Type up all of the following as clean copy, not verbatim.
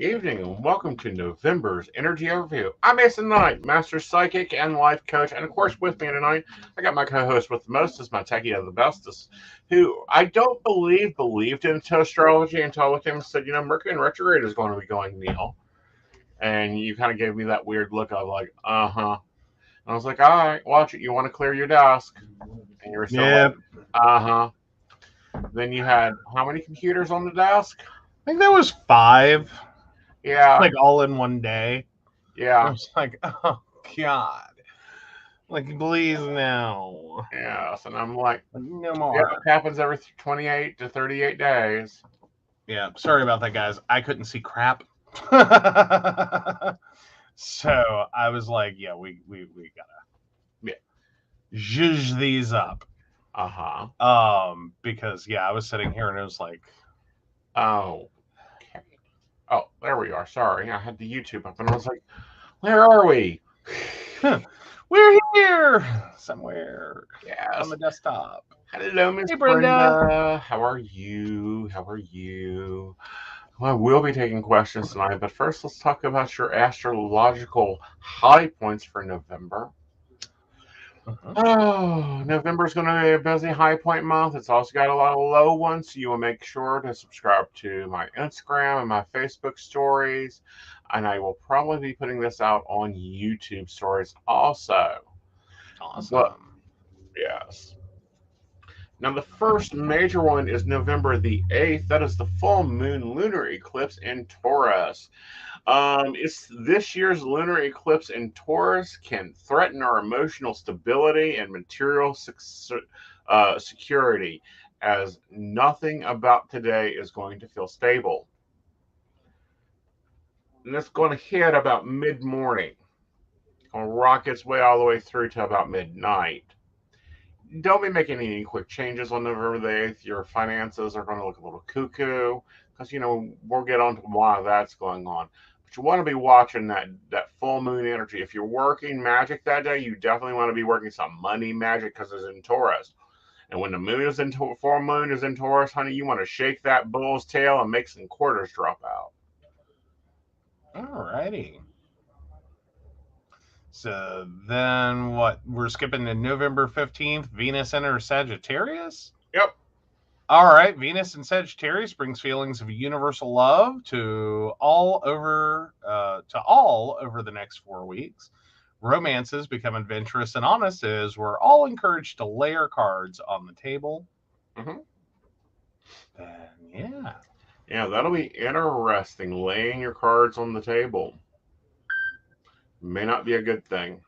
evening, and welcome to November's Energy Overview. I'm Aeson Knight, Master Psychic and Life Coach, and of course, with me tonight, I got my co-host with the mostest, my techie of the bestest, who I don't believed into astrology until I looked at him and said, Mercury in retrograde is going to be going, Neil. And you kind of gave me that weird look of like, uh-huh. And I was like, all right, watch it. You want to clear your desk? And you were still like, uh-huh. Then you had how many computers on the desk? I think there was 5. Yeah. Like all in one day. I Yeah. was like, oh God. Like, please no. Yes. And I'm like, No yeah, more. it happens every 28 to 38 days. Yeah, sorry about that, guys. I couldn't see crap. So I was like, yeah, we gotta zhuzh these up. Because I was sitting here and it was like, oh, okay. Oh, there we are. Sorry, I had the YouTube up and I was like, where are we? We're here somewhere. Yes. On the desktop. Hello, Miss Hey, Brenda. How are you? Well, we'll be taking questions tonight, but first let's talk about your astrological high points for November. Oh, November is going to be a busy high point month. It's also got a lot of low ones, so you will make sure to subscribe to my Instagram and my Facebook stories. And I will probably be putting this out on YouTube stories also. Awesome. But, yes. Now, the first major one is November the 8th. That is the full moon lunar eclipse in Taurus. It's this year's lunar eclipse in Taurus can threaten our emotional stability and material security, as nothing about today is going to feel stable. And it's going to hit about mid-morning. It'll rock its way all the way through to about midnight. Don't be making any quick changes on November the 8th. Your finances are going to look a little cuckoo because, we'll get on to why that's going on. But you want to be watching that full moon energy. If you're working magic that day, you definitely want to be working some money magic because it's in Taurus. And when the moon is in full moon is in Taurus, honey, you want to shake that bull's tail and make some quarters drop out. Alrighty. So then what? We're skipping to November 15th. Venus enters Sagittarius? Yep. All right. Venus in Sagittarius brings feelings of universal love to all over the next 4 weeks. Romances become adventurous and honest as we're all encouraged to lay our cards on the table. Mm-hmm. Yeah. Yeah, that'll be interesting, laying your cards on the table. May not be a good thing,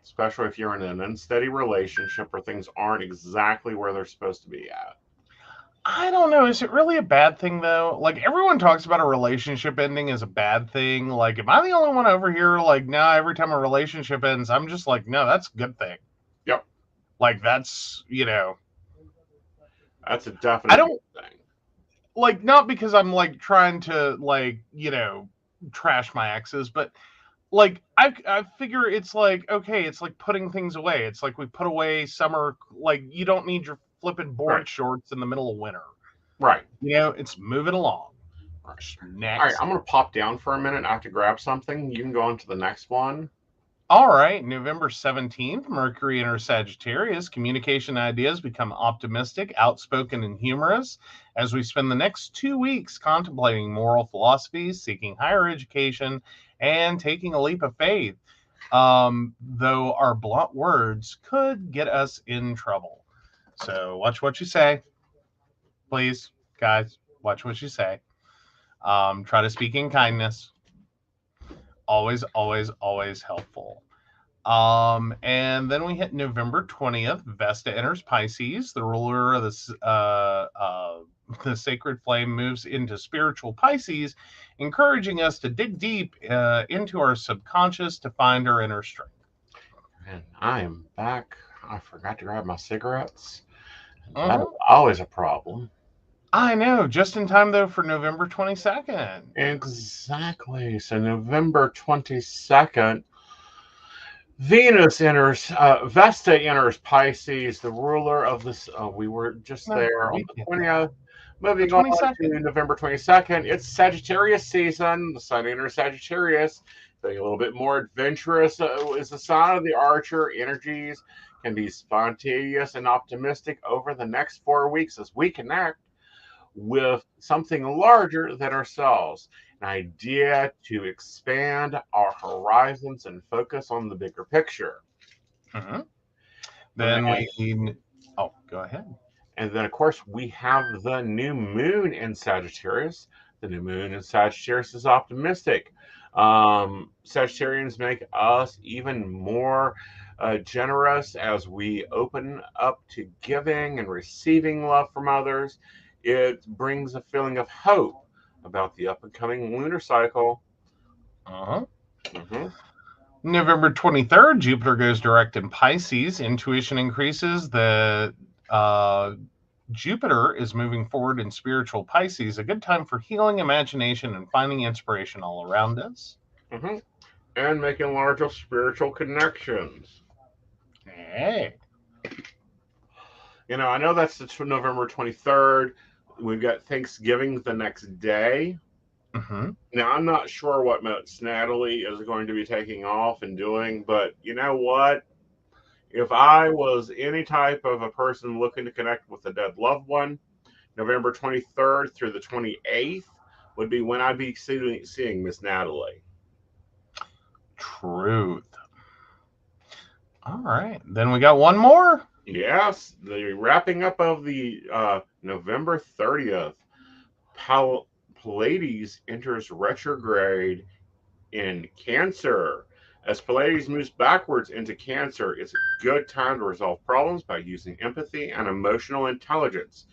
especially if you're in an unsteady relationship where things aren't exactly where they're supposed to be at. I don't know. Is it really a bad thing, though? Like, everyone talks about a relationship ending as a bad thing. Like, am I the only one over here? Like, no, every time a relationship ends, I'm just like, no, that's a good thing. Yep. Like, that's, That's a definite good thing. Like, not because I'm, like, trying to, like, trash my exes, but like I figure it's like, okay, it's like putting things away. It's like we put away summer, like you don't need your flipping board shorts in the middle of winter. Right. It's moving along. Right. Next. All right, I'm going to pop down for a minute. I have to grab something. You can go on to the next one. All right, November 17th, Mercury enters Sagittarius. Communication ideas become optimistic, outspoken, and humorous as we spend the next 2 weeks contemplating moral philosophies, seeking higher education, and taking a leap of faith. Though our blunt words could get us in trouble. So watch what you say. Please, guys, watch what you say. Try to speak in kindness. Always, always, always helpful. And then we hit November 20th. Vesta enters Pisces. The ruler of the sacred flame moves into spiritual Pisces, encouraging us to dig deep into our subconscious to find our inner strength. And I am back. I forgot to grab my cigarettes. That is always a problem. I know, just in time, though, for November 22nd. Exactly. So November 22nd, Vesta enters Pisces, the ruler of this. We were just there on the 20th. The Moving on to 22nd. November 22nd, it's Sagittarius season. The sun enters Sagittarius. Being a little bit more adventurous is the sign of the Archer. Energies can be spontaneous and optimistic over the next 4 weeks as we connect with something larger than ourselves. An idea to expand our horizons and focus on the bigger picture. Mhm. And Then we. Oh, go ahead. then, of course, we have the new moon in Sagittarius. The new moon in Sagittarius is optimistic. Sagittarians make us even more generous as we open up to giving and receiving love from others. It brings a feeling of hope about the up and coming lunar cycle. Uh-huh. hmm November 23rd, Jupiter goes direct in Pisces. Intuition increases. The Jupiter is moving forward in spiritual Pisces, a good time for healing, imagination, and finding inspiration all around us. hmm And making larger spiritual connections. Hey. I know that's the November 23rd. We've got Thanksgiving the next day. Mm-hmm. Now, I'm not sure what Miss Natalie is going to be taking off and doing, but you know what? If I was any type of a person looking to connect with a dead loved one, November 23rd through the 28th would be when I'd be seeing Miss Natalie. Truth. All right. Then we got one more. Yes, the wrapping up of the November 30th. Pallades enters retrograde in Cancer. As Pallades moves backwards into Cancer, it's a good time to resolve problems by using empathy and emotional intelligence.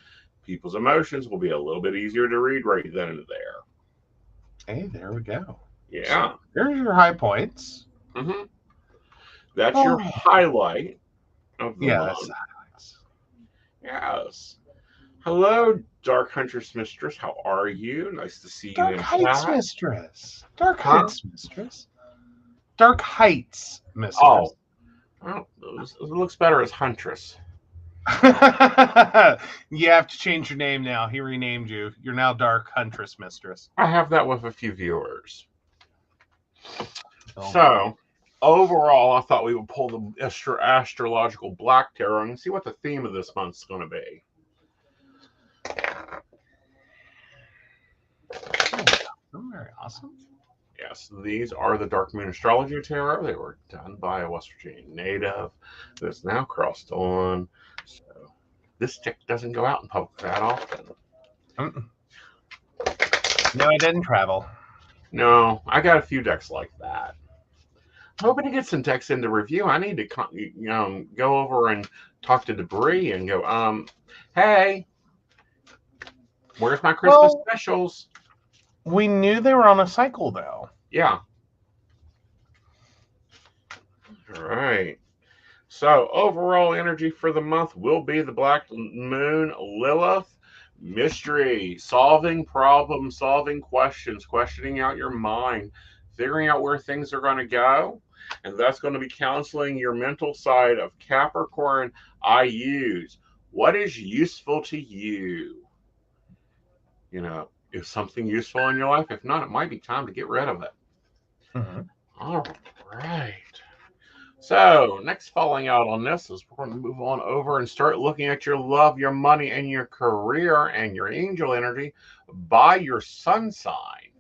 People's emotions will be a little bit easier to read right then and there. Hey, there we go. Yeah. So there's your high points. hmm That's your Oh, highlight of the yeah, that's the month. highlights. Yes. Hello, Dark Huntress Mistress. How are you? Nice to see you Dark in Heights chat. Mistress. Dark Huh? Heights Mistress. Dark Heights Mistress. Oh, well, it looks better as Huntress. You have to change your name now. He renamed you. You're now Dark Huntress Mistress. I have that with a few viewers. Oh, So, overall, I thought we would pull the astrological black tarot and see what the theme of this month's going to be. Oh, very awesome. Yes, these are the Dark Moon Astrology Tarot. They were done by a West Virginia native that's now crossed on. So, this stick doesn't go out in public that often. Mm-mm. No, I didn't travel. No, I got a few decks like that. Hoping to get some decks into review. I need to go over and talk to Debris and go, hey, where's my Christmas specials? We knew they were on a cycle, though. Yeah. All right. So, overall energy for the month will be the Black Moon Lilith. Mystery, solving problems, solving questions, questioning out your mind, figuring out where things are going to go. And that's going to be counseling your mental side of Capricorn IUs. What is useful to you? Is something useful in your life? If not, it might be time to get rid of it. Mm-hmm. All right. So, next falling out on this is we're going to move on over and start looking at your love, your money, and your career and your angel energy by your sun sign.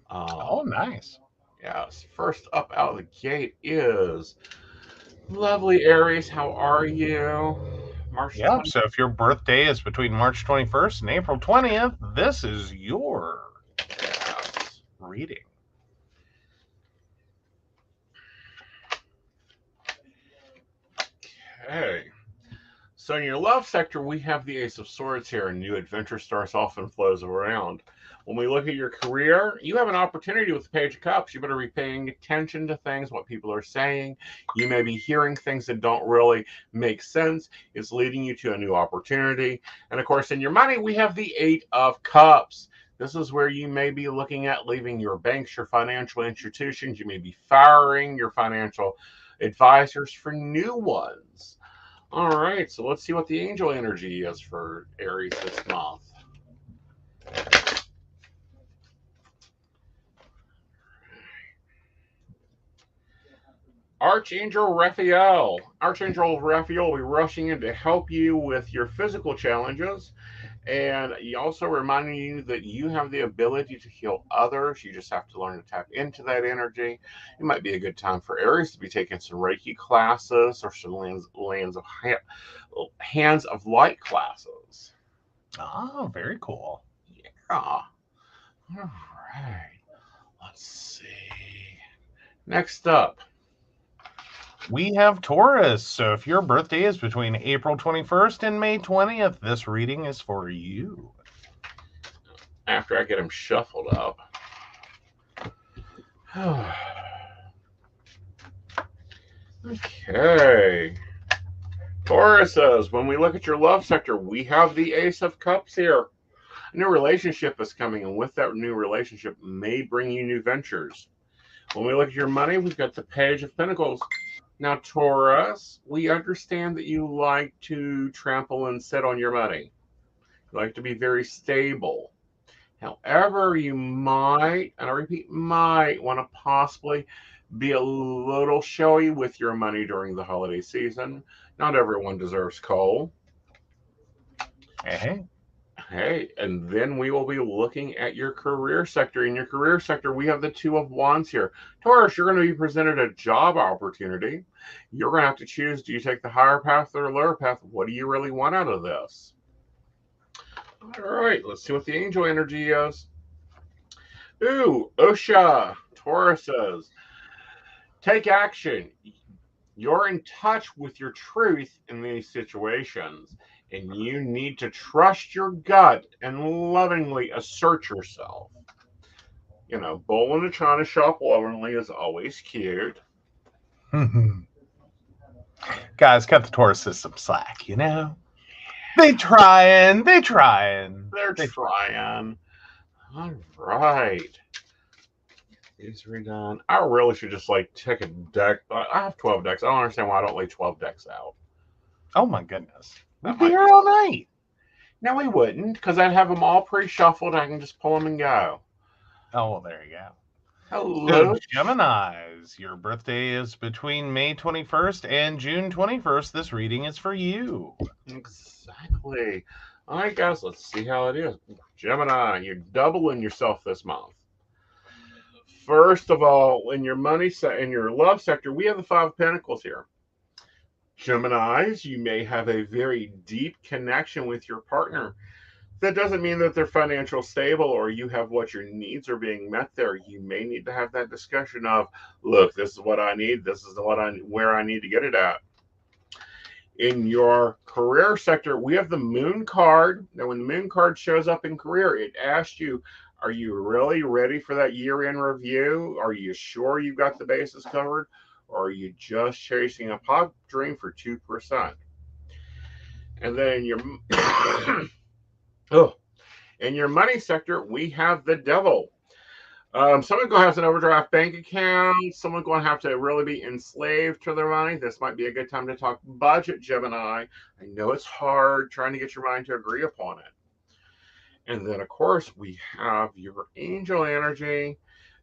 Oh, nice. Yes. First up out of the gate is lovely Aries. How are you? March Yeah, 20th. so if your birthday is between March 21st and April 20th, this is your reading. Okay. So in your love sector, we have the Ace of Swords here, and new adventure starts off and flows around. When we look at your career, you have an opportunity with the Page of Cups. You better be paying attention to things, what people are saying. You may be hearing things that don't really make sense. It's leading you to a new opportunity. And of course, in your money, we have the Eight of Cups. This is where you may be looking at leaving your banks, your financial institutions. You may be firing your financial advisors for new ones. All right, so let's see what the angel energy is for Aries this month. Archangel Raphael. Archangel Raphael will be rushing in to help you with your physical challenges. And he also reminding you that you have the ability to heal others. You just have to learn to tap into that energy. It might be a good time for Aries to be taking some Reiki classes or some hands of light classes. Oh, very cool. Yeah. All right. Let's see. Next up, we have Taurus. So if your birthday is between April 21st and May 20th, this reading is for you. After I get them shuffled up. Okay. Taurus says, when we look at your love sector, we have the Ace of Cups here. A new relationship is coming, and with that new relationship may bring you new ventures. When we look at your money, we've got the Page of Pentacles. Now, Taurus, we understand that you like to trample and sit on your money. You like to be very stable. However, you might, and I repeat, might want to possibly be a little showy with your money during the holiday season. Not everyone deserves coal. Hey, and then we will be looking at your career sector. In your career sector, we have the Two of Wands here. Taurus, you're going to be presented a job opportunity. You're going to have to choose, do you take the higher path or the lower path? What do you really want out of this? All right, let's see what the angel energy is. Ooh, Osha. Taurus says, take action. You're in touch with your truth in these situations, and you need to trust your gut and lovingly assert yourself. You know, bowl in a china shop lovingly is always cute. Guys, cut the Taurus some slack, you know? They're trying. They're trying. All right. Is redone. I really should just like take a deck. I have 12 decks. I don't understand why I don't lay 12 decks out. Oh my goodness. We'd be here all night. No, we wouldn't, because I'd have them all pre-shuffled. I can just pull them and go. Oh, well, there you go. Hello, so, Geminis. Your birthday is between May 21st and June 21st. This reading is for you. Exactly. All right, guys, let's see how it is. Gemini, you're doubling yourself this month. First of all, in your in your love sector, we have the Five of Pentacles here. Geminis, you may have a very deep connection with your partner. That doesn't mean that they're financially stable or you have what your needs are being met there. You may need to have that discussion of, look, this is what I need. This is where I need to get it at. In your career sector, we have the Moon card. Now, when the Moon card shows up in career, it asks you, are you really ready for that year-end review? Are you sure you've got the bases covered? Or are you just chasing a pipe dream for 2%? And then in your money sector, we have the Devil. Someone going to have an overdraft bank account. Someone going to have to really be enslaved to their money. This might be a good time to talk budget, Gemini. I know it's hard trying to get your mind to agree upon it. And then, of course, we have your angel energy.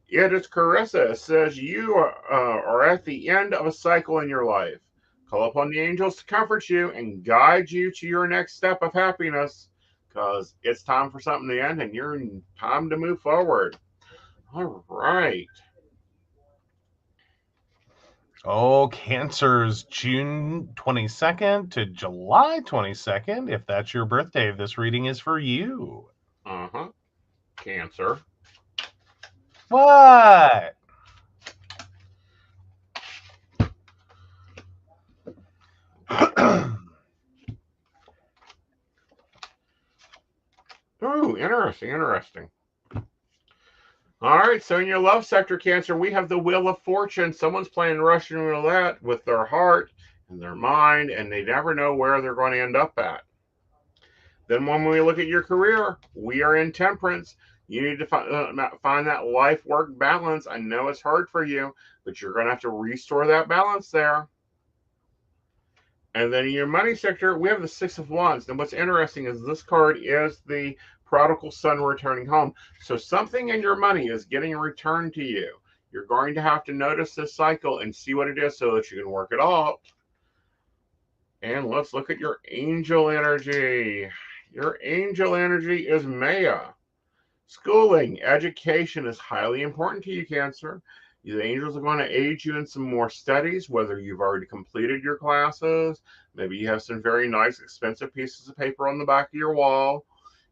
It is Carissa. It says you are at the end of a cycle in your life. Call upon the angels to comfort you and guide you to your next step of happiness, because it's time for something to end and you're time to move forward. All right. Oh, Cancer's June 22nd to July 22nd. If that's your birthday, this reading is for you. Cancer. What? Ooh, interesting. All right, so in your love sector, Cancer, we have the Wheel of Fortune. Someone's playing Russian roulette with their heart and their mind, and they never know where they're going to end up at. Then when we look at your career, we are in Temperance. You need to find that life-work balance. I know it's hard for you, but you're going to have to restore that balance there. And then in your money sector, we have the Six of Wands. And what's interesting is this card is the prodigal son returning home. So something in your money is getting returned to you. You're going to have to notice this cycle and see what it is so that you can work it out. And let's look at your angel energy. Your angel energy is Maya. Schooling, education is highly important to you, Cancer. The angels are going to aid you in some more studies, whether you've already completed your classes. Maybe you have some very nice, expensive pieces of paper on the back of your wall.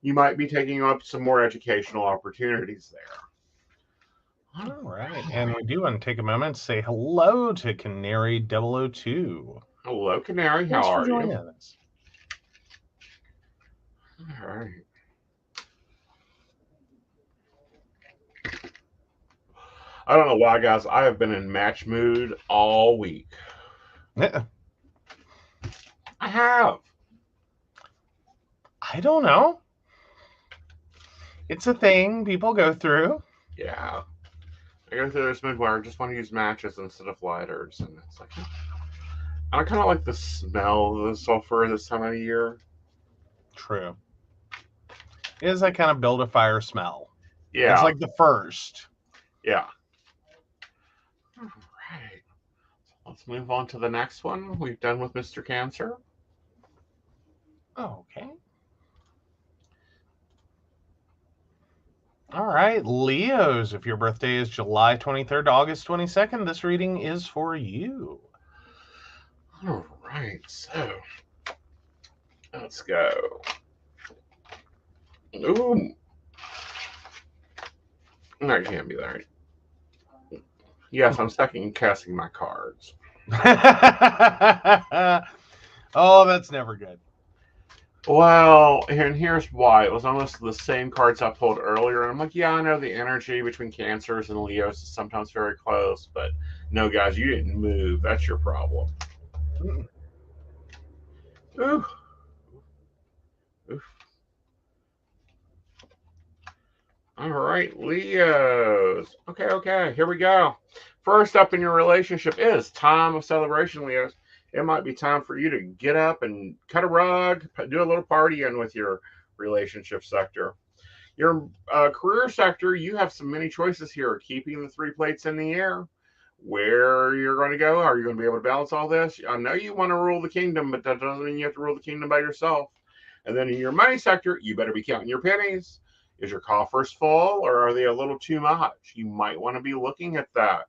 You might be taking up some more educational opportunities there. All right. And we do want to take a moment to say hello to Canary 002. Hello, Canary. Thanks How for are joining you? us. All right. I don't know why, guys. I have been in match mood all week. I have. I don't know. It's a thing people go through. Yeah. I go through this mood where I just want to use matches instead of lighters. And it's like, I kind of like the smell of the sulfur this time of year. True. It is that kind of build a fire smell. Yeah. It's like the first. Yeah. All right. Let's move on to the next one. We've done with Mr. Cancer. Okay. All right, Leos, if your birthday is July 23rd, August 22nd, this reading is for you. All right, so let's go. Ooh. No, you can't be there. Yes, I'm second casting my cards. Oh, that's never good. Well, and here's why. It was almost the same cards I pulled earlier. And I'm like, yeah, I know the energy between Cancers and Leos is sometimes very close, but no, guys, you didn't move. That's your problem. Ooh. Oof. All right, Leos. Okay, here we go. First up in your relationship is time of celebration, Leos. It might be time for you to get up and cut a rug, do a little partying with your relationship sector. Your career sector, you have some many choices here. Keeping the three plates in the air, where you're going to go. Are you going to be able to balance all this? I know you want to rule the kingdom, but that doesn't mean you have to rule the kingdom by yourself. And then in your money sector, you better be counting your pennies. Is your coffers full or are they a little too much? You might want to be looking at that.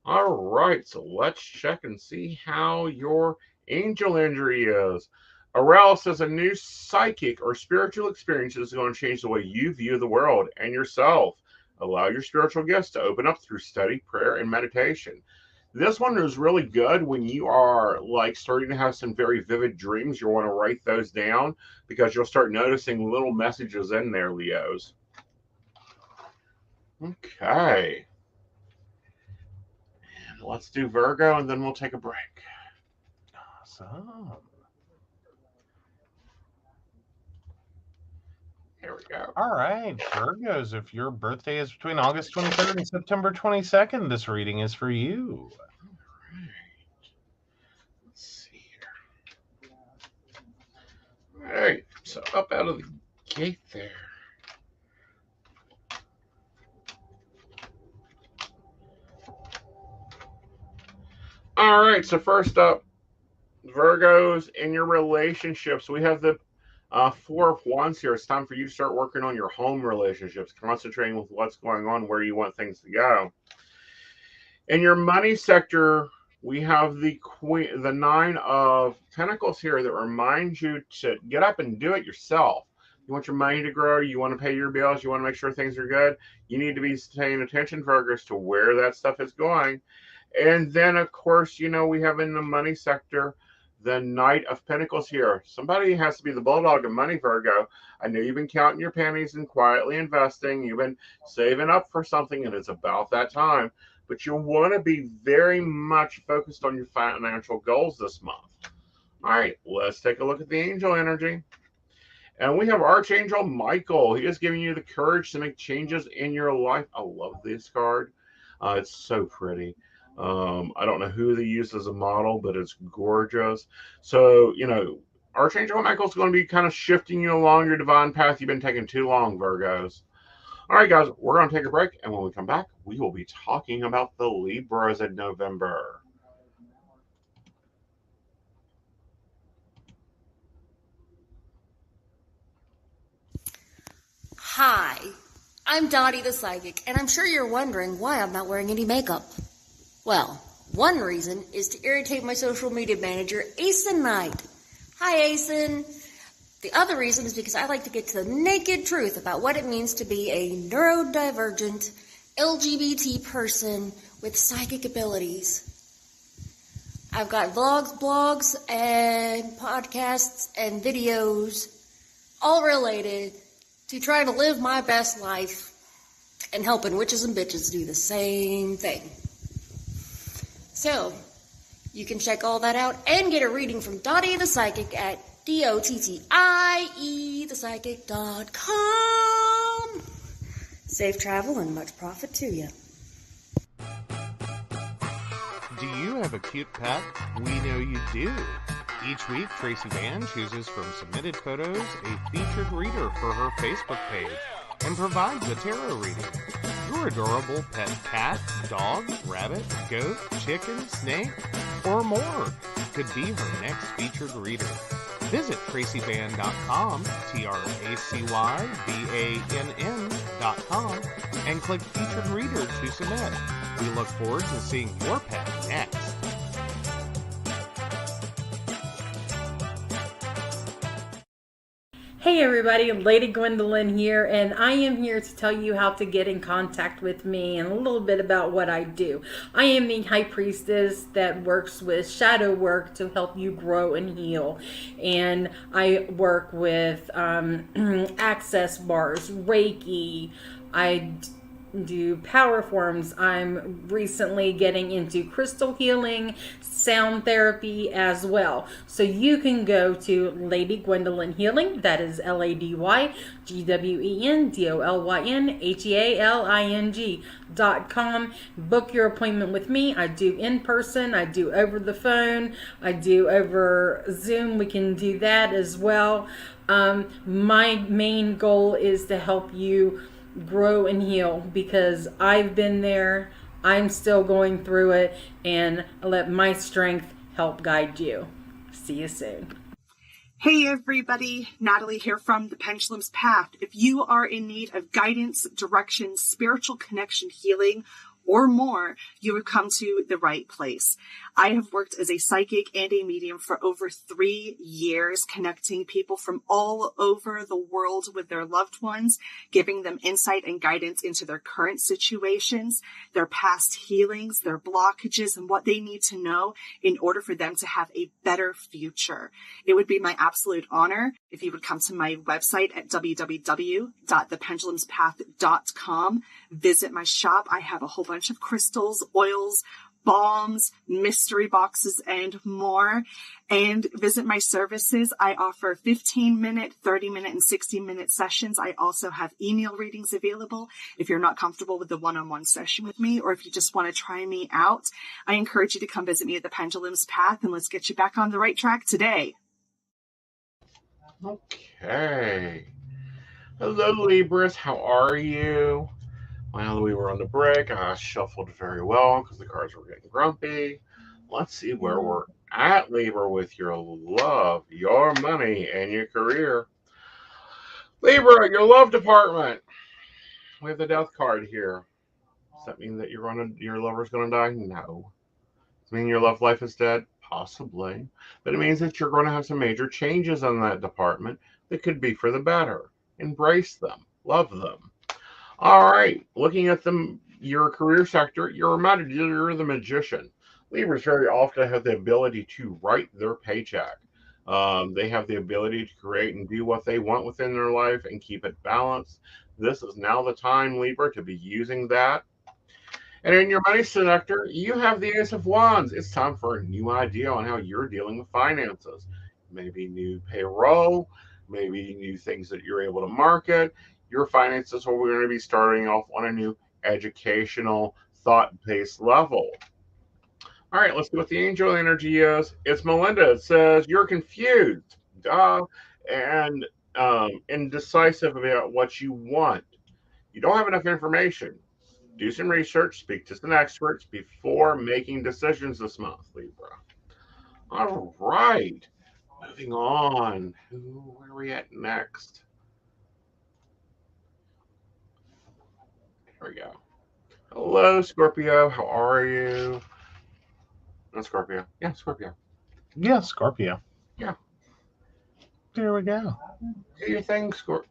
All right, so let's check and see how your angel energy is. Aurel says a new psychic or spiritual experience is going to change the way you view the world and yourself. Allow your spiritual gifts to open up through study, prayer, and meditation. This one is really good when you are like starting to have some very vivid dreams. You'll want to write those down because you'll start noticing little messages in there, Leos. Okay. And let's do Virgo and then we'll take a break. Awesome. Here we go. All right, Virgos, if your birthday is between August 23rd and September 22nd, this reading is for you. All right. Let's see here. All right, so up out of the gate there. All right, so first up, Virgos, in your relationships, we have the Four of Wands here. It's time for you to start working on your home relationships, concentrating with what's going on, where you want things to go. In your money sector, we have the Nine of Pentacles here that reminds you to get up and do it yourself. You want your money to grow, you want to pay your bills, you want to make sure things are good. You need to be paying attention, Virgos, to where that stuff is going. And then, of course, we have in the money sector the Knight of Pentacles here. Somebody has to be the bulldog of money, Virgo. I know you've been counting your pennies and quietly investing. You've been saving up for something, and it's about that time. But you'll want to be very much focused on your financial goals this month. All right, let's take a look at the angel energy. And we have Archangel Michael. He is giving you the courage to make changes in your life. I love this card. It's so pretty. I don't know who they used as a model, but it's gorgeous. So, Archangel Michael's going to be kind of shifting you along your divine path. You've been taking too long, Virgos. All right, guys, we're going to take a break. And when we come back, we will be talking about the Libras in November. Hi, I'm Dottie the Psychic, and I'm sure you're wondering why I'm not wearing any makeup. Well, one reason is to irritate my social media manager, Aeson Knight. Hi, Aeson. The other reason is because I like to get to the naked truth about what it means to be a neurodivergent LGBT person with psychic abilities. I've got vlogs, blogs, and podcasts and videos all related to trying to live my best life and helping witches and bitches do the same thing. So, you can check all that out and get a reading from Dottie the Psychic at DOTTIEthepsychic.com. Safe travel and much profit to you. Do you have a cute pet? We know you do. Each week, Tracy Van chooses from submitted photos a featured reader for her Facebook page and provides a tarot reading. Your adorable pet cat, dog, rabbit, goat, chicken, snake, or more could be her next featured reader. Visit tracyvan.com, TracyVann.com, and click Featured Reader to submit. We look forward to seeing your pet next. Hey everybody, Lady Gwendolyn here, and I am here to tell you how to get in contact with me and a little bit about what I do. I am the High Priestess that works with shadow work to help you grow and heal. And I work with access bars, Reiki, I do power forms. I'm recently getting into crystal healing, sound therapy as well. So you can go to Lady Gwendolyn Healing, that is LadyGwendolynHealing.com. Book your appointment with me. I do in person, I do over the phone, I do over Zoom. We can do that as well. My main goal is to help you grow and heal, because I've been there, I'm still going through it, and let my strength help guide you. See you soon. Hey everybody, Natalie here from The Pendulum's Path. If you are in need of guidance, direction, spiritual connection, healing, or more, you have come to the right place. I have worked as a psychic and a medium for over 3 years, connecting people from all over the world with their loved ones, giving them insight and guidance into their current situations, their past healings, their blockages, and what they need to know in order for them to have a better future. It would be my absolute honor if you would come to my website at www.thependulumspath.com. Visit my shop. I have a whole bunch of crystals, oils, balms, mystery boxes, and more. And visit my services. I offer 15-minute, 30-minute, and 60-minute sessions. I also have email readings available if you're not comfortable with the one-on-one session with me, or if you just want to try me out. I encourage you to come visit me at the Pendulum's Path, and let's get you back on the right track today. Okay. Hello, Libras. How are you? While we were on the break, I shuffled very well because the cards were getting grumpy. Let's see where we're at, Libra, with your love, your money, and your career. Libra, your love department. We have the death card here. Does that mean that your lover's going to die? No. Does it mean your love life is dead? Possibly. But it means that you're going to have some major changes in that department that could be for the better. Embrace them. Love them. All right, looking at your career sector, you're the magician. Libras very often have the ability to write their paycheck. They have the ability to create and do what they want within their life and keep it balanced. This is now the time, Libra, to be using that. And in your money sector, you have the Ace of Wands. It's time for a new idea on how you're dealing with finances. Maybe new payroll, maybe new things that you're able to market. Your finances are going to be starting off on a new educational, thought-based level. All right, let's see what the angel energy is. It's Melinda. It says, you're confused. and indecisive about what you want. You don't have enough information. Do some research, speak to some experts before making decisions this month, Libra. All right, moving on. Where are we at next? Here we go. Hello, Scorpio. How are you? No, Scorpio. Yeah, Scorpio. Yeah, Scorpio. Yeah. There we go. Do your thing, Scorpio.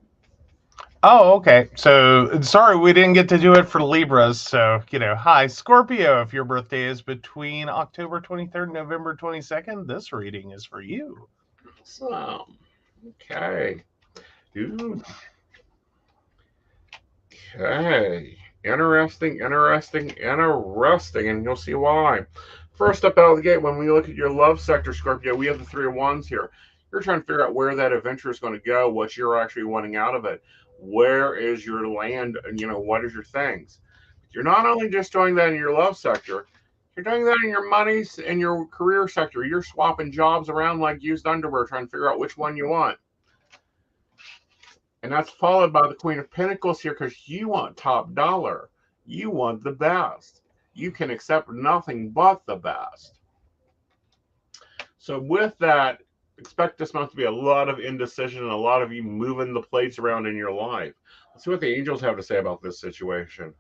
Oh, okay. So, sorry we didn't get to do it for Libras. So, hi, Scorpio. If your birthday is between October 23rd and November 22nd, this reading is for you. Awesome. Okay. Okay. Interesting. And you'll see why. First up out of the gate, when we look at your love sector, Scorpio, we have the Three of Wands here. You're trying to figure out where that adventure is going to go, what you're actually wanting out of it. Where is your land? And, what is your things? You're not only just doing that in your love sector, you're doing that in your monies and your career sector. You're swapping jobs around like used underwear, trying to figure out which one you want. And that's followed by the Queen of Pentacles here because you want top dollar. You want the best. You can accept nothing but the best. So with that, expect this month to be a lot of indecision and a lot of you moving the plates around in your life. Let's see what the angels have to say about this situation.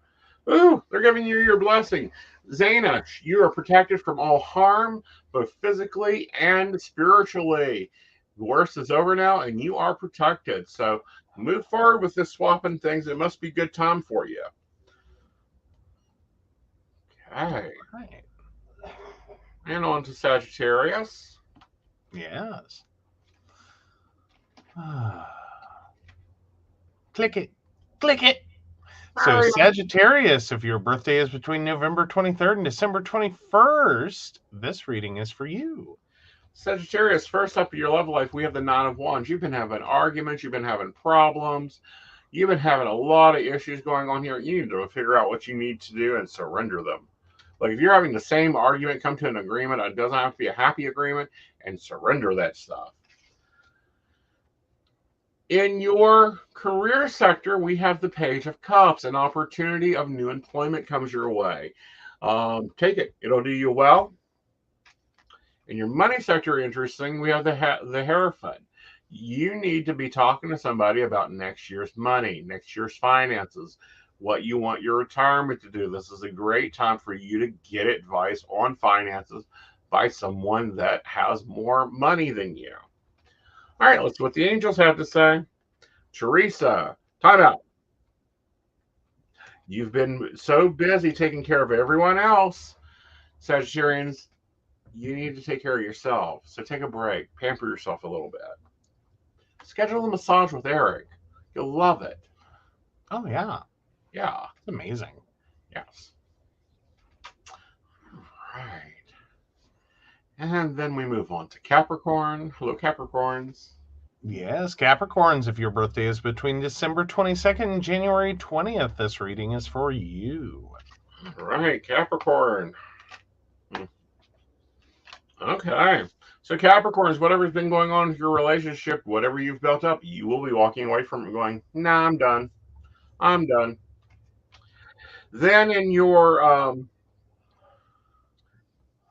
Ooh, they're giving you your blessing. Zana, you are protected from all harm, both physically and spiritually. The worst is over now, and you are protected. So move forward with this swapping things. It must be a good time for you. Okay. Right. And on to Sagittarius. Yes. Click it. So Sagittarius, if your birthday is between November 23rd and December 21st, this reading is for you. Sagittarius, first up in your love life, we have the Nine of Wands. You've been having arguments. You've been having problems. You've been having a lot of issues going on here. You need to figure out what you need to do and surrender them. Like if you're having the same argument, come to an agreement. It doesn't have to be a happy agreement, and surrender that stuff. In your career sector, we have the Page of Cups. An opportunity of new employment comes your way. Take it. It'll do you well. In your money sector, interesting, we have the Hierophant. You need to be talking to somebody about next year's money, next year's finances, what you want your retirement to do. This is a great time for you to get advice on finances by someone that has more money than you. All right, let's see what the angels have to say. Teresa, time out. You've been so busy taking care of everyone else, Sagittarians, you need to take care of yourself. So take a break, pamper yourself a little bit. Schedule a massage with Eric. You'll love it. Oh, yeah. Yeah. It's amazing. Yes. All right. And then we move on to Capricorn. Hello, Capricorns. Yes, Capricorns, if your birthday is between December 22nd and January 20th, this reading is for you. All right, Capricorn. Okay. So Capricorns, whatever's been going on with your relationship, whatever you've built up, you will be walking away from it going, nah, I'm done. I'm done. Then in your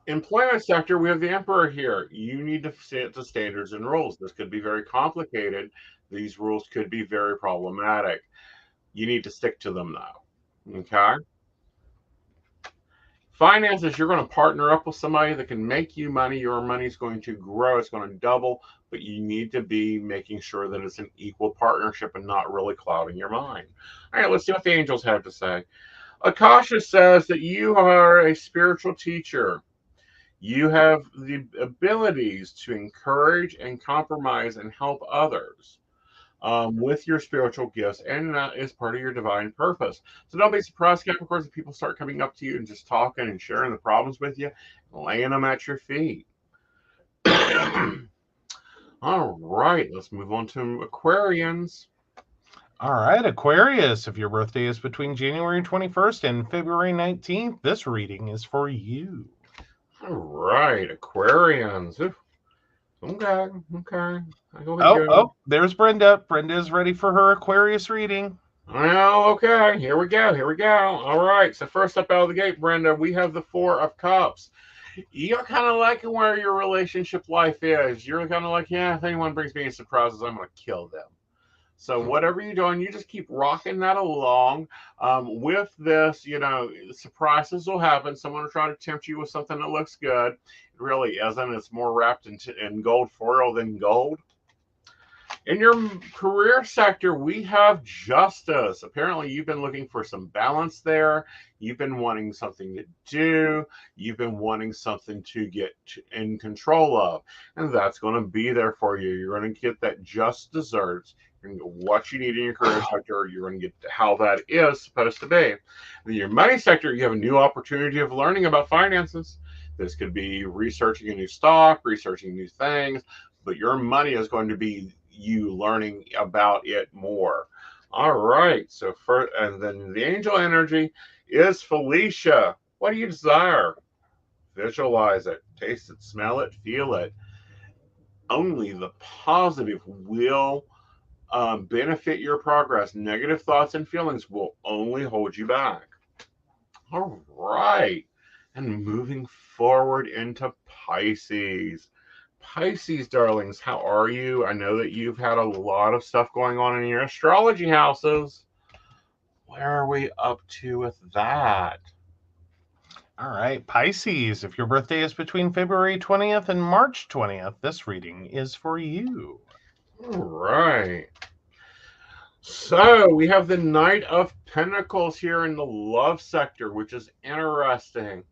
employment sector, we have the Emperor here. You need to set the standards and rules. This could be very complicated. These rules could be very problematic. You need to stick to them though. Okay. Finances, you're going to partner up with somebody that can make you money. Your money is going to grow. It's going to double, but you need to be making sure that it's an equal partnership and not really clouding your mind. All right, let's see what the angels have to say. Akasha says that you are a spiritual teacher. You have the abilities to encourage and compromise and help others with your spiritual gifts, and that is part of your divine purpose. So don't be surprised, Capricorns, if people start coming up to you and just talking and sharing the problems with you, laying them at your feet. All right, let's move on to Aquarians. All right, Aquarius, if your birthday is between January 21st and February 19th, this reading is for you. All right, Aquarians. Okay. I go with you. Oh, there's Brenda. Brenda is ready for her Aquarius reading. Well, okay. Here we go. All right. So first up out of the gate, Brenda, we have the Four of Cups. You're kind of liking where your relationship life is. You're kind of like, yeah, if anyone brings me any surprises, I'm going to kill them. So whatever you're doing, you just keep rocking that along. With this, surprises will happen. Someone will try to tempt you with something that looks good. It really isn't. It's more wrapped in gold foil than gold. In your career sector, we have justice. Apparently, you've been looking for some balance there. You've been wanting something to do. You've been wanting something to get in control of. And that's going to be there for you. You're going to get that just desserts. You're going to get what you need in your career sector. You're going to get how that is supposed to be. In your money sector, you have a new opportunity of learning about finances. This could be researching a new stock, researching new things, but your money is going to be you learning about it more. All right. So and then the angel energy is Felicia. What do you desire? Visualize it, taste it, smell it, feel it. Only the positive will benefit your progress. Negative thoughts and feelings will only hold you back. All right. And moving forward into Pisces. Pisces, darlings, how are you? I know that you've had a lot of stuff going on in your astrology houses. Where are we up to with that? All right, Pisces, if your birthday is between February 20th and March 20th, this reading is for you. All right. So we have the Knight of Pentacles here in the love sector, which is interesting.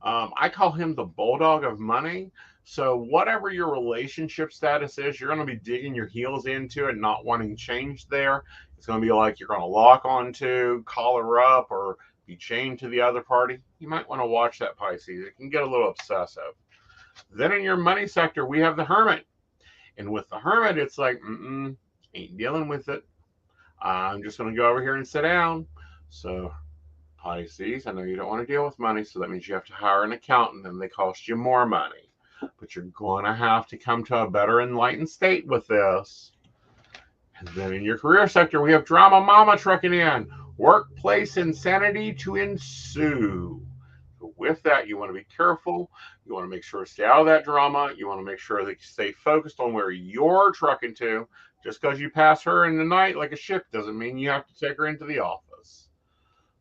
I call him the bulldog of money. So whatever your relationship status is, you're going to be digging your heels into it, not wanting change there. It's going to be like you're going to lock onto, collar up, or be chained to the other party. You might want to watch that, Pisces. It can get a little obsessive. Then in your money sector, we have the Hermit. And with the Hermit, it's like, ain't dealing with it. I'm just going to go over here and sit down. So Pisces, I know you don't want to deal with money, so that means you have to hire an accountant and they cost you more money. But you're going to have to come to a better enlightened state with this. And then in your career sector, we have Drama Mama trucking in. Workplace insanity to ensue. So with that, you want to be careful. You want to make sure to stay out of that drama. You want to make sure that you stay focused on where you're trucking to. Just because you pass her in the night like a ship doesn't mean you have to take her into the office.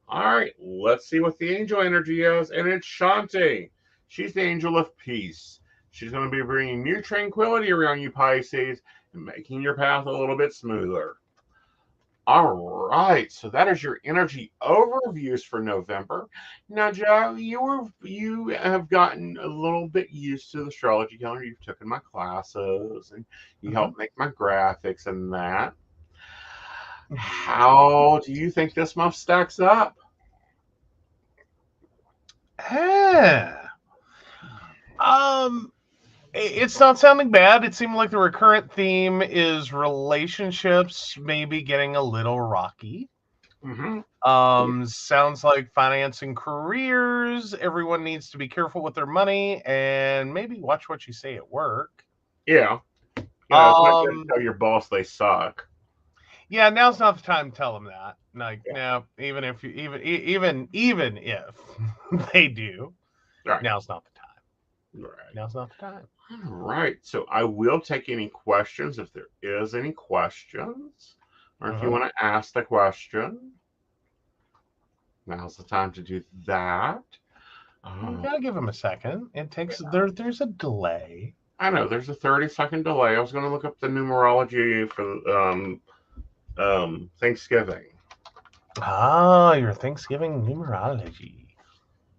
All right, let's see what the angel energy is. And it's Shanti. She's the angel of peace. She's going to be bringing new tranquility around you, Pisces, and making your path a little bit smoother. All right, so that is your energy overviews for November. Now, Joe, you have gotten a little bit used to the astrology calendar. You've taken my classes, and you helped make my graphics and that. How do you think this month stacks up? It's not sounding bad. It seemed like the recurrent theme is relationships maybe getting a little rocky. Sounds like finance and careers. Everyone needs to be careful with their money and maybe watch what you say at work. Yeah. It's not good to tell your boss they suck. Yeah, now's not the time to tell them that. Like, now, even if they do, right. Now's not the time. Right. Now's not the time. All right. So I will take any questions if there is any questions, or if you want to ask the question. Now's the time to do that. You gotta give them a second. It takes there's a delay. I know there's a 30-second delay. I was going to look up the numerology for Thanksgiving. Your Thanksgiving numerology.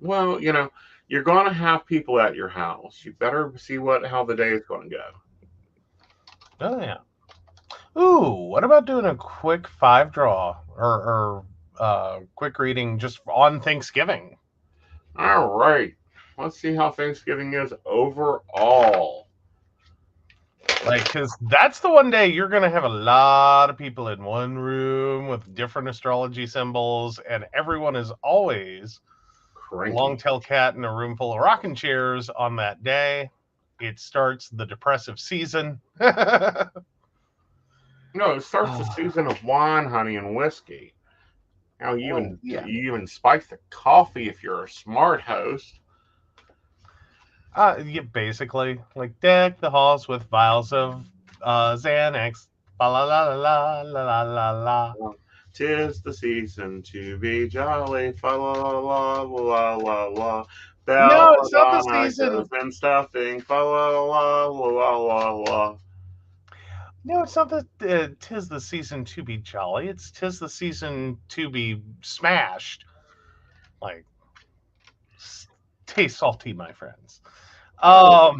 Well, you're going to have people at your house. You better see how the day is going to go. Oh, yeah. Ooh, what about doing a quick 5 draw or quick reading just on Thanksgiving? All right. Let's see how Thanksgiving is overall. Because that's the one day you're going to have a lot of people in one room with different astrology symbols, and everyone is always cranky. Long-tailed cat in a room full of rocking chairs on that day. it starts the depressive season. No, it starts the season of wine, honey, and whiskey. Now you even spice the coffee if you're a smart host. You basically like deck the halls with vials of Xanax. La la la la la la la. 'Tis the season to be jolly. Fa la la la la la la. No, it's not the Belladonna season. goes and stuffing. Fa la la la la la. No, it's not that 'tis the season to be jolly. It's 'tis the season to be smashed. Like, stay salty, my friends. All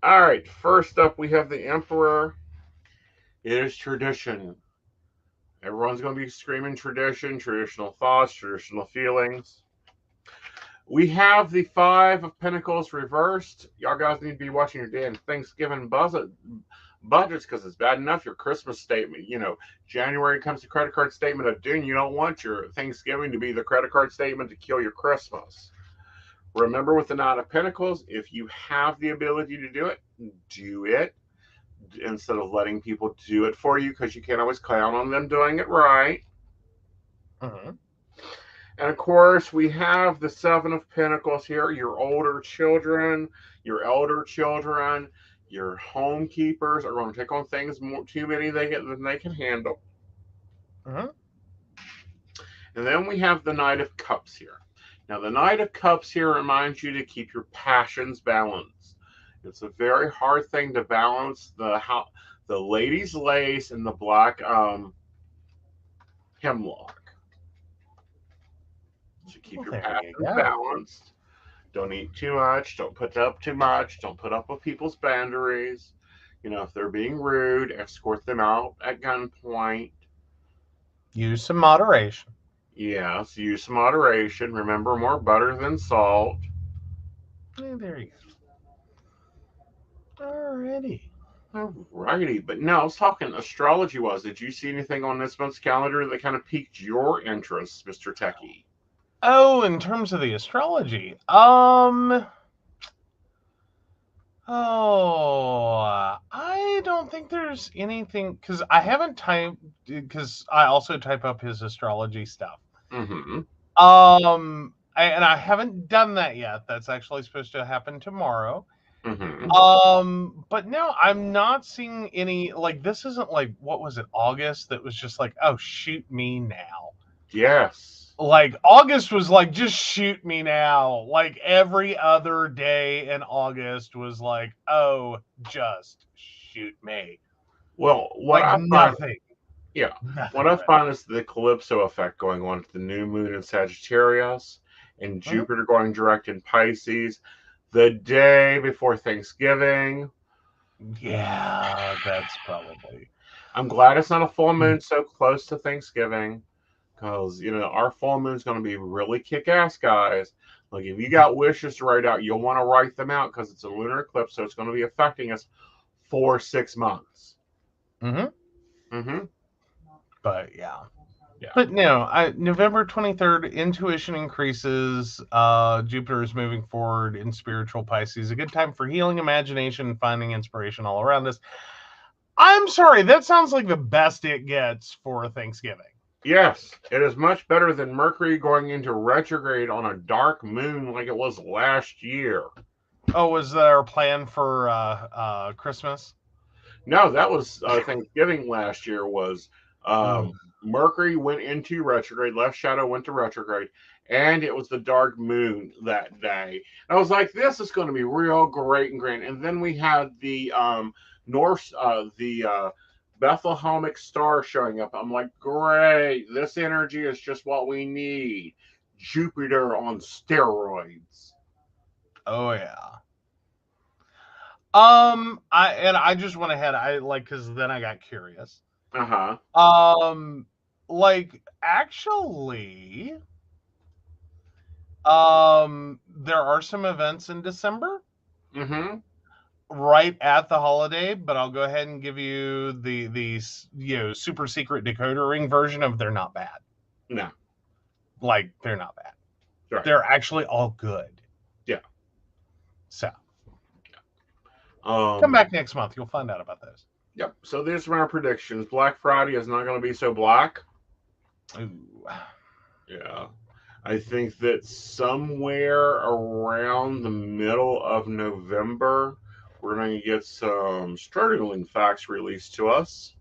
right, first up we have the Emperor. It is tradition. Everyone's going to be screaming tradition, traditional thoughts, traditional feelings. We have the Five of Pentacles reversed. Y'all guys need to be watching your damn Thanksgiving budgets because it's bad enough your Christmas statement. January comes to credit card statement of doom. You don't want your Thanksgiving to be the credit card statement to kill your Christmas. Remember, with the Nine of Pentacles, if you have the ability to do it instead of letting people do it for you, because you can't always count on them doing it right. Mm-hmm. And of course, we have the Seven of Pentacles here. Your older children, your elder children, your home keepers are going to take on things too many than they can handle. Mm-hmm. And then we have the Knight of Cups here. Now, the Knight of Cups here reminds you to keep your passions balanced. It's a very hard thing to balance the lady's lace and the black hemlock. So keep your passions balanced. Don't eat too much. Don't put up too much. Don't put up with people's boundaries. If they're being rude, escort them out at gunpoint. Use some moderation. Yes, use some moderation. Remember, more butter than salt. There you go. Alrighty. But no, I was talking astrology-wise. Did you see anything on this month's calendar that kind of piqued your interest, Mr. Techie? Oh, in terms of the astrology, I don't think there's anything, because I haven't typed, because I also type up his astrology stuff. Mm-hmm. And I haven't done that yet. That's actually supposed to happen tomorrow. Mm-hmm. But no, I'm not seeing any, like, this isn't like, what was it, August, that was just like, oh, shoot me now. Yes. Like, August was like, just shoot me now. Like, every other day in August was like, oh, just shoot me. Well, what I find, nothing. Yeah. Nothing what I find is the Calypso effect going on with the new moon in Sagittarius and Jupiter going direct in Pisces the day before Thanksgiving. Yeah, that's probably. I'm glad it's not a full moon so close to Thanksgiving. Because, our full moon is going to be really kick-ass, guys. Like, if you got wishes to write out, you'll want to write them out because it's a lunar eclipse, so it's going to be affecting us for 6 months. Mm-hmm. Mm-hmm. But, yeah. But, no, November 23rd, intuition increases. Jupiter is moving forward in spiritual Pisces. A good time for healing, imagination, and finding inspiration all around us. I'm sorry, that sounds like the best it gets for Thanksgiving. Yes, it is much better than Mercury going into retrograde on a dark moon like it was last year. Oh, was there a plan for Christmas? No, that was Thanksgiving last year. Was Mercury went into retrograde, left shadow went to retrograde, and it was the dark moon that day. I was like, this is going to be real great and grand. And then we had the Bethlehemic star showing up. I'm like, great. This energy is just what we need. Jupiter on steroids. Oh yeah. I just went ahead. Because then I got curious. Uh-huh. Actually, there are some events in December. Mm-hmm. Right at the holiday, but I'll go ahead and give you the super secret decoder ring version of they're not bad. No. They're not bad. Right. They're actually all good. Yeah. So Um, come back next month. You'll find out about those. Yep. So there's my predictions. Black Friday is not going to be so black. Ooh. Yeah. I think that somewhere around the middle of November, we're going to get some startling facts released to us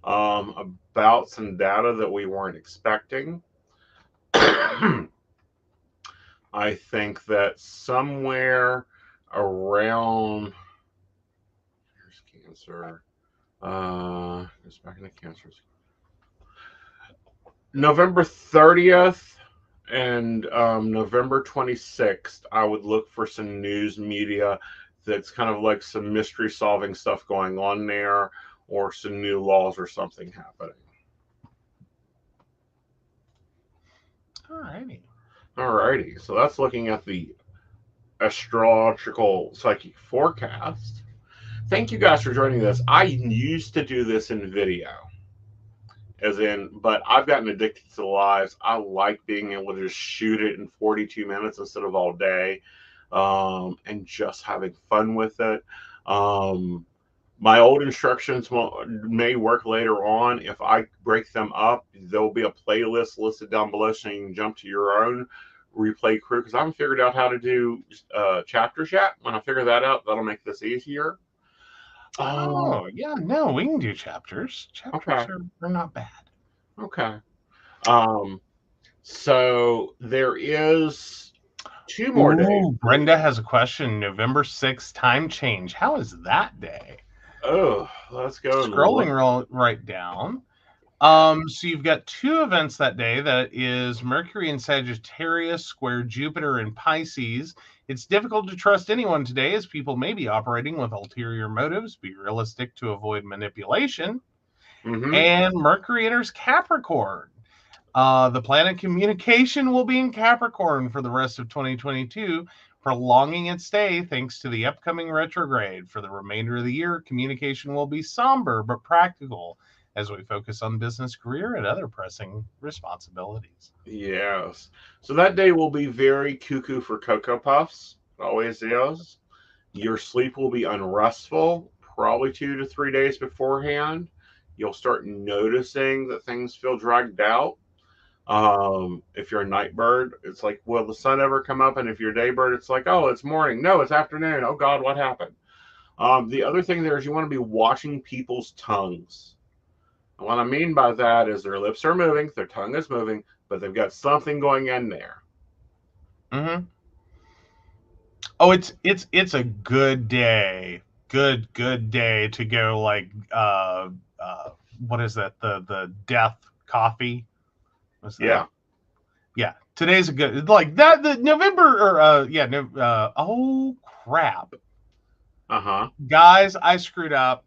about some data that we weren't expecting. I think that somewhere around here's cancer. Just back into cancers. November 30th and November 26th, I would look for some news media that's kind of like some mystery solving stuff going on there, or some new laws or something happening. Alrighty. So that's looking at the astrological psychic forecast. Thank you guys for joining us. I used to do this in video, but I've gotten addicted to lives. I like being able to just shoot it in 42 minutes instead of all day, and just having fun with it. My old instructions may work later on. If I break them up, there'll be a playlist listed down below so you can jump to your own replay crew, because I haven't figured out how to do chapters yet. When I figure that out, that'll make this easier. Oh, yeah, no, we can do chapters. Chapters are not bad. Okay. So there is 2 more days. Brenda has a question. November 6th time change. How is that day? Oh, let's go. Scrolling right down. So you've got 2 events that day. That is Mercury in Sagittarius square Jupiter in Pisces. It's difficult to trust anyone today, as people may be operating with ulterior motives. Be realistic to avoid manipulation. Mm-hmm. And Mercury enters Capricorn. The planet communication will be in Capricorn for the rest of 2022, prolonging its stay thanks to the upcoming retrograde. For the remainder of the year, communication will be somber but practical as we focus on business, career, and other pressing responsibilities. Yes. So that day will be very cuckoo for Cocoa Puffs. It always is. Your sleep will be unrestful, probably 2 to 3 days beforehand. You'll start noticing that things feel dragged out. If you're a night bird, it's like, will the sun ever come up? And if you're a day bird, it's like, oh, it's morning. No, it's afternoon. Oh, God, what happened? The other thing there is you want to be watching people's tongues. And what I mean by that is their lips are moving, their tongue is moving, but they've got something going in there. Mm-hmm. Oh, it's a good day. Good day to go, like, what is that? The death coffee? What's that? Yeah. Yeah. Today's a good, like that, the November, oh crap. Guys, I screwed up.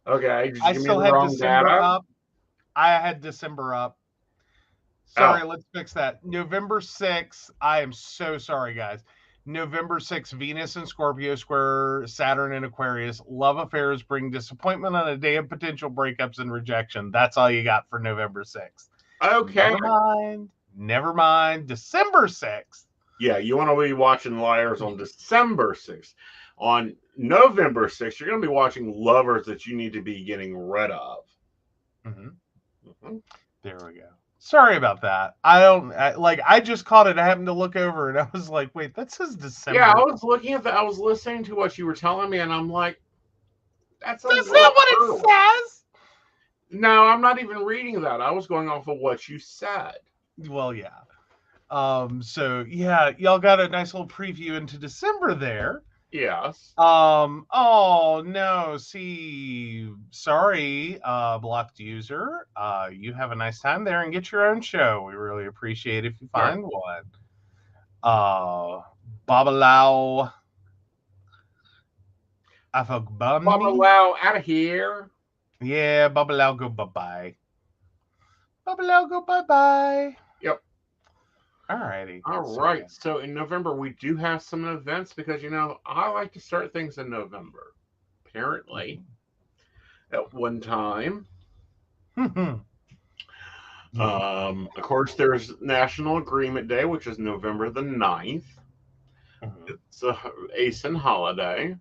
Okay. I still had December up. I had December up. Sorry, let's fix that. November 6th. I am so sorry, guys. November 6th, Venus in Scorpio square Saturn in Aquarius. Love affairs bring disappointment on a day of potential breakups and rejection. That's all you got for November 6th. Okay. Never mind. December 6th. Yeah, you want to be watching Liars on December 6th. On November 6th, you're going to be watching Lovers that you need to be getting rid of. Mm-hmm. There we go. Sorry about that. I just caught it. I happened to look over and I was like, wait, that says December. Yeah, I was looking at that. I was listening to what you were telling me, and I'm like, that's not what it says. No, I'm not even reading that. I was going off of what you said. Well, yeah. So yeah, y'all got a nice little preview into December there. Yes. Oh no, see, sorry, blocked user. You have a nice time there and get your own show. We really appreciate if you find one. Babalau. Babalau, out of here. Yeah, Babalau, go bye-bye. Babalau, go bye-bye. Yep. Alrighty. All right. So in November, we do have some events because, I like to start things in November. Apparently, at one time. Of course, there's National Agreement Day, which is November the 9th. It's a Aeson holiday.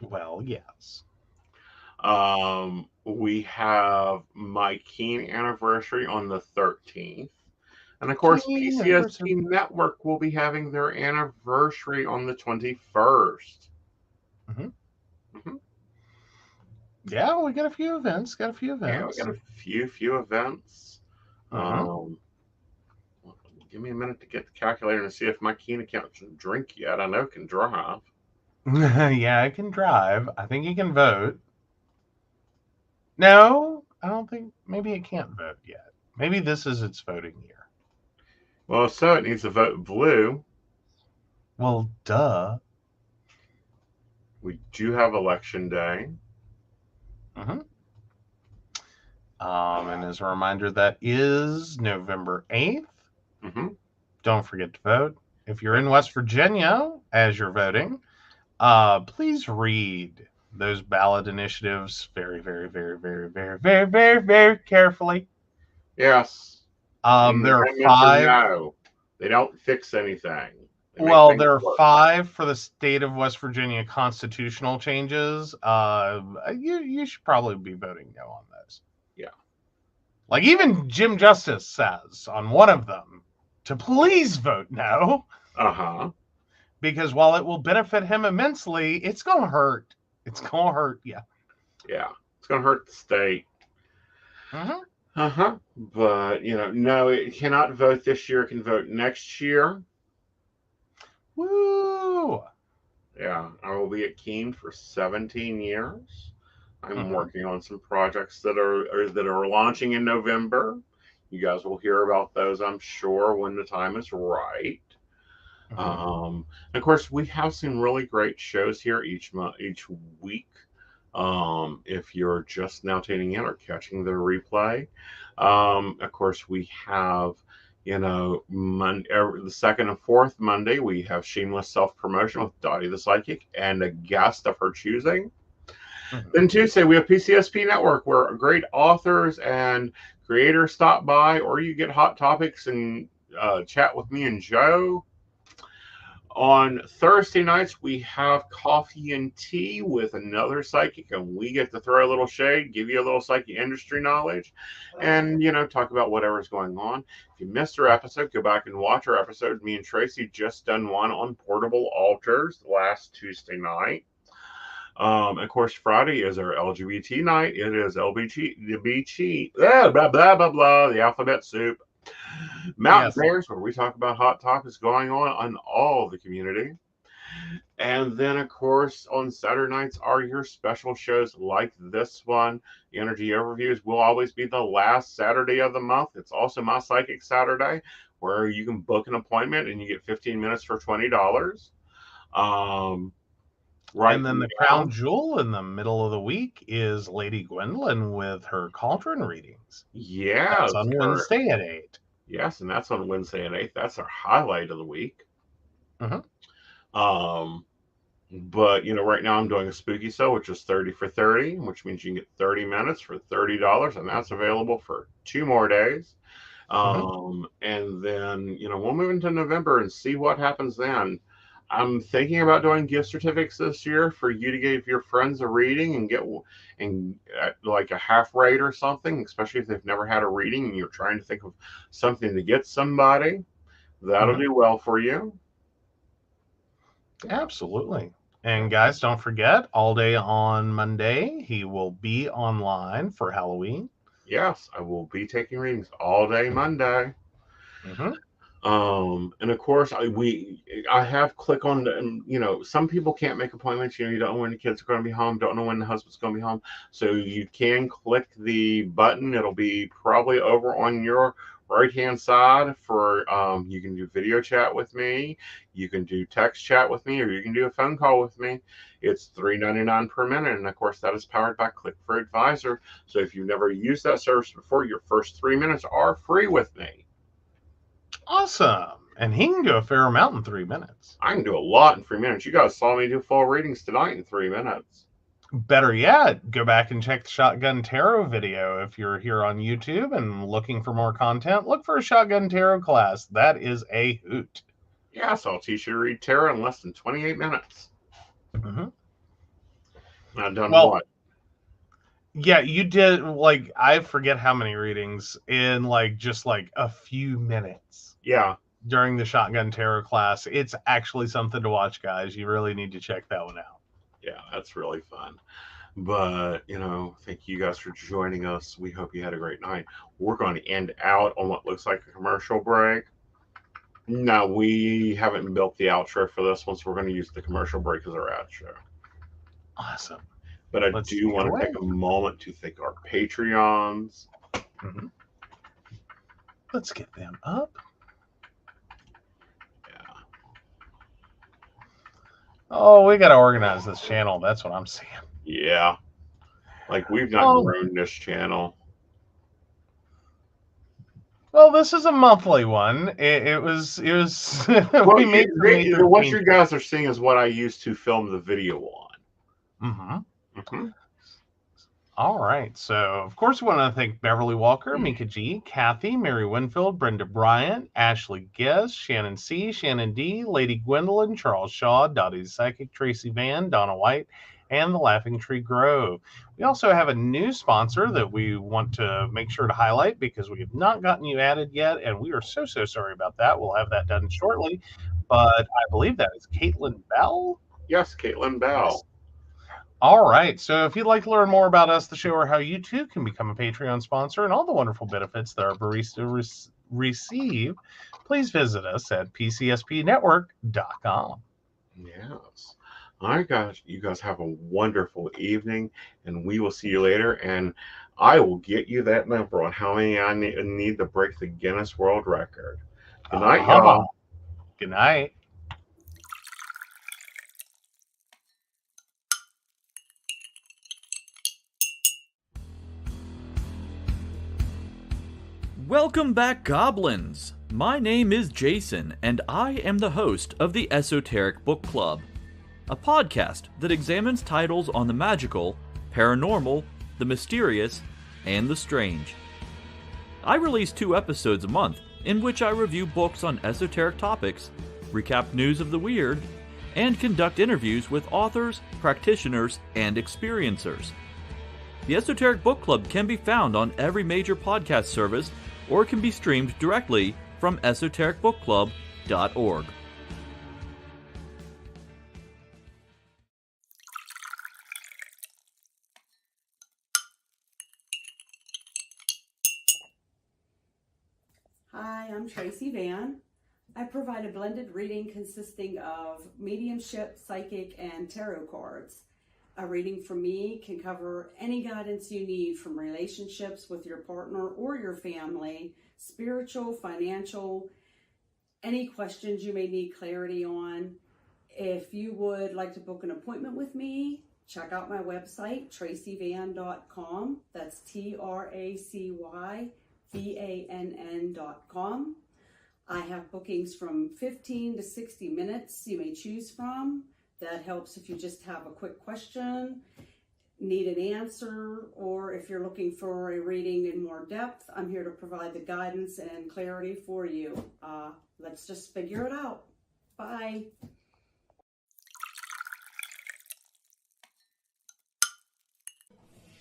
Well, yes. We have my Keen anniversary on the 13th. And of course, Keen PCSP Network will be having their anniversary on the 21st. Yeah, we got a few events. Yeah, we got a few events. Give me a minute to get the calculator and see if my Keen account can drink yet. I know it can drive. Yeah, it can drive. I think it can vote. No, I don't think. Maybe it can't vote yet. Maybe this is its voting year. Well, so it needs to vote blue. Well, duh. We do have election day. And as a reminder, that is November 8th. Don't forget to vote. If you're in West Virginia as you're voting, please read those ballot initiatives very, very, very, very, very, very, very, very carefully. Yes. There are 5. No, they don't fix anything. Well, there are 5 for the state of West Virginia constitutional changes. You should probably be voting no on those. Yeah. Like even Jim Justice says on one of them to please vote no. Because while it will benefit him immensely, it's going to hurt. It's going to hurt, yeah. Yeah, it's going to hurt the state. But, no, it cannot vote this year. It can vote next year. Woo! Yeah, I will be at Keene for 17 years. I'm working on some projects that are launching in November. You guys will hear about those, I'm sure, when the time is right. And of course, we have some really great shows here each week. If you're just now tuning in or catching the replay, of course, we have, the second and fourth Monday, we have Shameless Self-Promotion with Dottie the Psychic and a guest of her choosing. Then Tuesday, we have PCSP Network, where great authors and creators stop by, or you get hot topics and chat with me and Joe. On Thursday nights, we have Coffee and Tea with another psychic, and we get to throw a little shade, give you a little psychic industry knowledge, and, talk about whatever's going on. If you missed our episode, go back and watch our episode. Me and Tracy just done one on portable altars last Tuesday night. Of course, Friday is our LGBT night. It is LBG, blah, blah, blah, blah, blah, the alphabet soup. Mountain Bears, where we talk about hot topics going on all the community. And then, of course, on Saturday nights are your special shows like this one. The Energy Overviews will always be the last Saturday of the month. It's also my Psychic Saturday, where you can book an appointment and you get 15 minutes for $20. Right. And then the crown jewel in the middle of the week is Lady Gwendolyn with her cauldron readings. Yeah. That's on Wednesday at 8. Yes, and that's on Wednesday at 8. That's our highlight of the week. But, right now I'm doing a spooky sale, which is 30 for 30, which means you can get 30 minutes for $30, and that's available for 2 more days. And then, we'll move into November and see what happens then. I'm thinking about doing gift certificates this year for you to give your friends a reading and get like a half rate or something, especially if they've never had a reading and you're trying to think of something to get somebody. That'll do well for you. Absolutely. And guys, don't forget, all day on Monday, he will be online for Halloween. Yes, I will be taking readings all day Monday. And of course, I have click on, some people can't make appointments. You don't know when the kids are going to be home, don't know when the husband's going to be home. So you can click the button. It'll be probably over on your right-hand side for, you can do video chat with me. You can do text chat with me, or you can do a phone call with me. It's $3.99 per minute. And of course, that is powered by Click for Advisor. So if you've never used that service before, your first 3 minutes are free with me. Awesome. And he can do a fair amount in 3 minutes. I can do a lot in 3 minutes. You guys saw me do full readings tonight in 3 minutes. Better yet, go back and check the Shotgun Tarot video. If you're here on YouTube and looking for more content, look for a Shotgun Tarot class. That is a hoot. Yes, I'll teach you to read tarot in less than 28 minutes. Mm-hmm. Not done Well, what? Yeah, you did, like, I forget how many readings in, like, just, like, a few minutes Yeah. during the Shotgun Tarot class. It's actually something to watch, guys. You really need to check that one out. Yeah, that's really fun. But, thank you guys for joining us. We hope you had a great night. We're going to end out on what looks like a commercial break. No, we haven't built the outro for this one, so we're going to use the commercial break as our outro. Awesome. But I Let's do want do to it. take a moment to thank our Patreons. Mm-hmm. Let's get them up. Yeah. Oh, we got to organize this channel. That's what I'm saying. Yeah. Like, we've not grown this channel. Well, this is a monthly one. It was. Well, we made some major what changes. you guys are seeing is what I used to film the video on. Mm-hmm. Mm-hmm. All right. So, of course, we want to thank Beverly Walker, Mika G, Kathy, Mary Winfield, Brenda Bryant, Ashley Guest, Shannon C, Shannon D, Lady Gwendolyn, Charles Shaw, Dottie the Psychic, Tracy Van, Donna White, and the Laughing Tree Grove. We also have a new sponsor that we want to make sure to highlight because we have not gotten you added yet, and we are so sorry about that. We'll have that done shortly. But I believe that is Caitlin Bell. Yes, Caitlin Bell. Yes. All right. So if you'd like to learn more about us, the show, or how you too can become a Patreon sponsor and all the wonderful benefits that our baristas receive, please visit us at pcspnetwork.com. Yes. All right, guys. You guys have a wonderful evening, and we will see you later. And I will get you that number on how many I need to break the Guinness World Record. Good night, y'all. Good night. Welcome back, Goblins! My name is Jason, and I am the host of the Esoteric Book Club, a podcast that examines titles on the magical, paranormal, the mysterious, and the strange. I release 2 episodes a month, in which I review books on esoteric topics, recap news of the weird, and conduct interviews with authors, practitioners, and experiencers. The Esoteric Book Club can be found on every major podcast service, or can be streamed directly from esotericbookclub.org. Hi, I'm Tracy Van. I provide a blended reading consisting of mediumship, psychic, and tarot cards. A reading from me can cover any guidance you need from relationships with your partner or your family, spiritual, financial, any questions you may need clarity on. If you would like to book an appointment with me, check out my website, tracyvan.com. That's TracyVann.com. I have bookings from 15 to 60 minutes you may choose from. That helps if you just have a quick question, need an answer, or if you're looking for a reading in more depth, I'm here to provide the guidance and clarity for you. Let's just figure it out. Bye.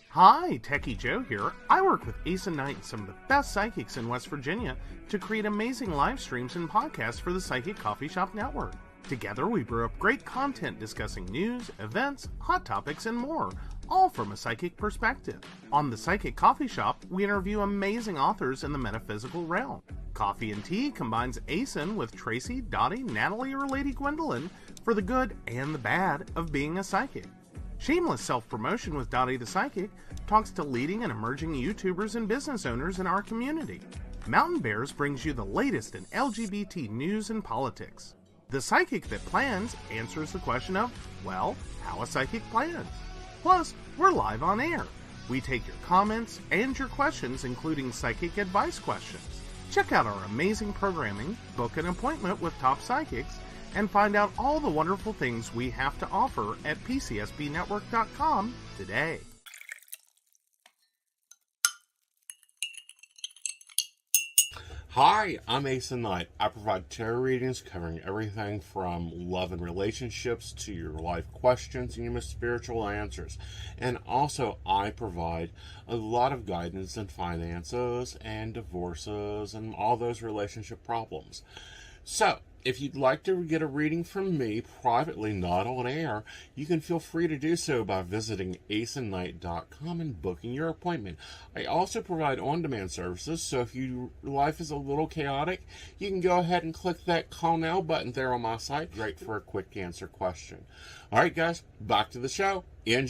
Hi, Techie Joe here. I work with Aeson Knight, some of the best psychics in West Virginia, to create amazing live streams and podcasts for the Psychic Coffee Shop Network. Together, we brew up great content discussing news, events, hot topics, and more, all from a psychic perspective. On the Psychic Coffee Shop, we interview amazing authors in the metaphysical realm. Coffee and Tea combines Aeson with Tracy, Dottie, Natalie, or Lady Gwendolyn for the good and the bad of being a psychic. Shameless Self-Promotion with Dottie the Psychic talks to leading and emerging YouTubers and business owners in our community. Mountain Bears brings you the latest in LGBT news and politics. The Psychic That Plans answers the question of, well, how a psychic plans. Plus, we're live on air. We take your comments and your questions, including psychic advice questions. Check out our amazing programming, book an appointment with top psychics, and find out all the wonderful things we have to offer at pcsbnetwork.com today. Hi, I'm Aeson Knight. I provide tarot readings covering everything from love and relationships to your life questions and your most spiritual answers. And also, I provide a lot of guidance in finances and divorces and all those relationship problems. So, if you'd like to get a reading from me privately, not on air, you can feel free to do so by visiting aesonknight.com and booking your appointment. I also provide on-demand services, so if your life is a little chaotic, you can go ahead and click that call now button there on my site. Great for a quick answer question. All right, guys, back to the show. Enjoy.